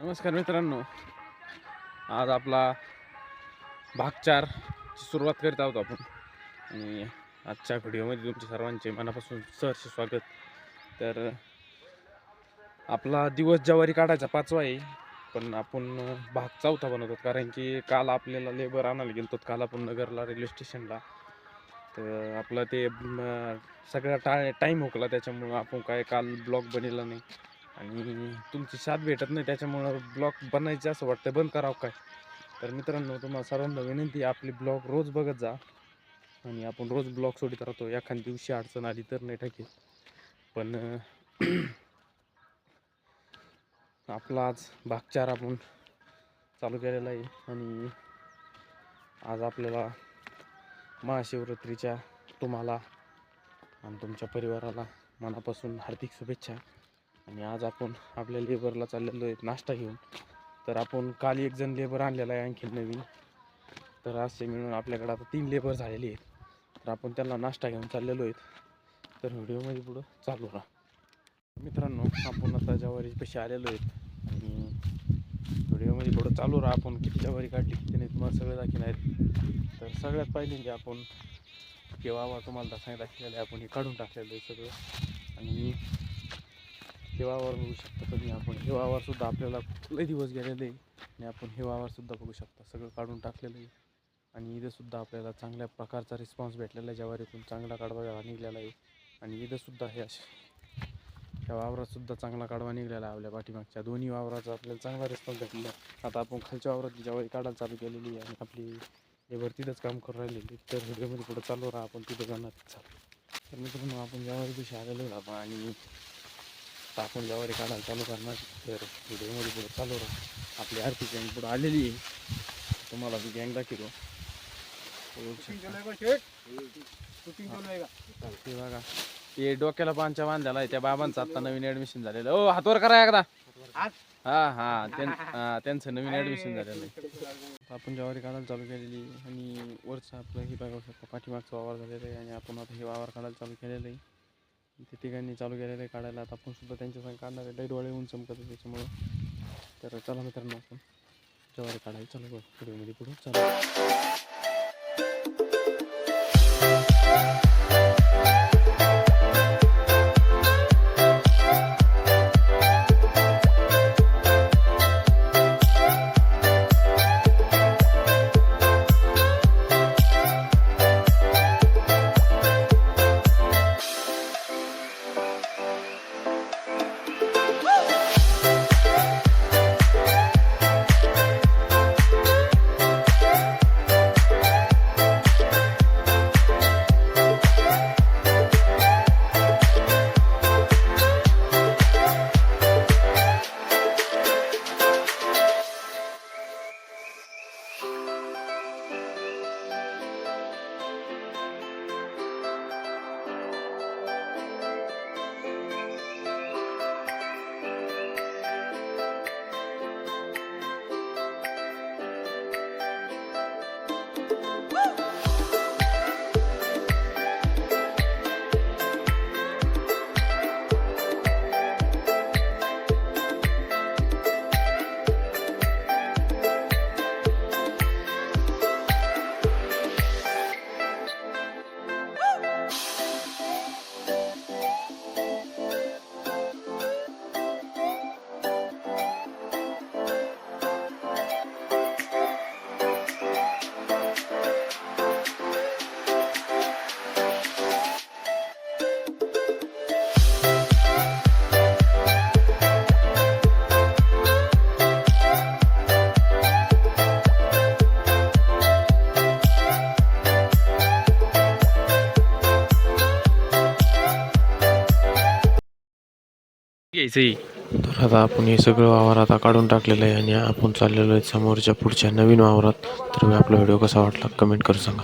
नमस्कार मित्रांनो, आज आपला भाग 4 ची सुरुवात करीत आहोत आपण. आणि आजच्या व्हिडिओमध्ये तुमचे सर्वांचे मनापासून सहर्ष स्वागत. तर आपला दिवस ज्वारी काढायचा 5वा आहे, पण आपण भाग 4 बनवतो कारण की काल आपल्याला लेबर आणायला गेलो काल आपण नगरला रेल्वे स्टेशनला. तर आपला ते सगळा टाईम हुकला, त्याच्यामुळं आपण काय काल ब्लॉग बनवला नाही आणि तुमची साथ भेटत नाही, त्याच्यामुळं ब्लॉग बनायचे असं वाटतं बंद करावं काय. तर मित्रांनो, तुम्हाला सर्वांना विनंती, आपली ब्लॉग रोज बघत जा आणि आपण रोज ब्लॉग सोडित राहतो. एखाद्या दिवशी अडचण आली तर नाही टाकेल, पण आपला आज भाग 4 आपण चालू केलेला आहे. आणि आज आपल्याला महाशिवरात्रीच्या तुम्हाला आणि तुमच्या परिवाराला मनापासून हार्दिक शुभेच्छा. आणि आज आपण आपल्या लेबरला चाललेलो आहे नाश्ता घेऊन. तर आपण काल एक जण लेबर आणलेला आहे आणखी नवीन, तर असे मिळून आपल्याकडे आता 3 लेबर झालेली आहेत. तर आपण त्यांना नाश्ता घेऊन चाललेलो आहेत. तर व्हिडिओमध्ये पुढं चालू राहा. मित्रांनो, आपण आता ज्वारीपाशी आलेलो आहेत आणि व्हिडिओमध्ये पुढं चालू राहा. आपण किती ज्वारी काढली किती नाही तुम्हाला सगळं दाखवणार आहेत. तर सगळ्यात पहिल्यांदा आपण केव्हा तुम्हाला दाखवलेलं आहे, आपण हे काढून टाकलेलं आहे सगळं. आणि हिवावर बघू शकता तुम्ही, आपण हिवावरसुद्धा आपल्याला लई दिवस गेलेले आहे आणि आपण हिवावरसुद्धा बघू शकता सगळं काढून टाकलेलं आहे. आणि इथंसुद्धा आपल्याला चांगल्या प्रकारचा रिस्पॉन्स भेटलेला आहे, ज्वारीतून चांगला कडवा निघलेला आहे. आणि इथंसुद्धा ह्या वावरातसुद्धा चांगला कडवा निघलेला आहे. आपल्या पाठीमागच्या दोन्ही वावराचा आपल्याला चांगला रिस्पॉन्स भेटलेला आहे. आता आपण खालच्या वावरात ज्वारी काढायला चालू केलेली आहे आणि आपली लेबर तिथंच काम करून राहिलेली. तर व्हिडिओमध्ये पुढं चालू राहा, आपण तिथं जाणार चालू. तर मित्रांनो, आपण ज्वारी दिवशी आलेलो आपण आणि आता आपण ज्वारी काढायला चालू करणार. तर व्हिडिओमध्ये पुढं चालू राहा. आपली आरती गँग पुढं आलेली आहे, तुम्हाला ती गँग दाखवतो. ते बघा, ते डोक्याला पांच्या बांधलेला आहे त्या बाबांचं आता नवीन ॲडमिशन झालेलं. ओ हातवर करा एकदा. त्यांचं नवीन ॲडमिशन झालेलं आहे. आपण ज्वारी काढायला चालू केलेली आणि वरचं आपलं हे बघू शकतो पाठीमागचा वावर झालेला आहे. आणि आपण आता हे वावर काढायला चालू केलेलं आहे. ते तिघांनी चालू केलेलं आहे काढायला. आता आपण सुद्धा त्यांच्या संग काढणार आहे. लई डोळे होऊन चमकत त्याच्यामुळं. तर चला मित्रांनो, आपण ज्वारी काढायला चालू करू. व्हिडिओमध्ये पुढे चालू. तर आता आपण हे सगळं वावर आता काढून टाकलेलं आहे आणि आपण चाललेलो आहे समोरच्या पुढच्या नवीन वावरात. तर आपला व्हिडिओ कसा वाटला कमेंट करून सांगा.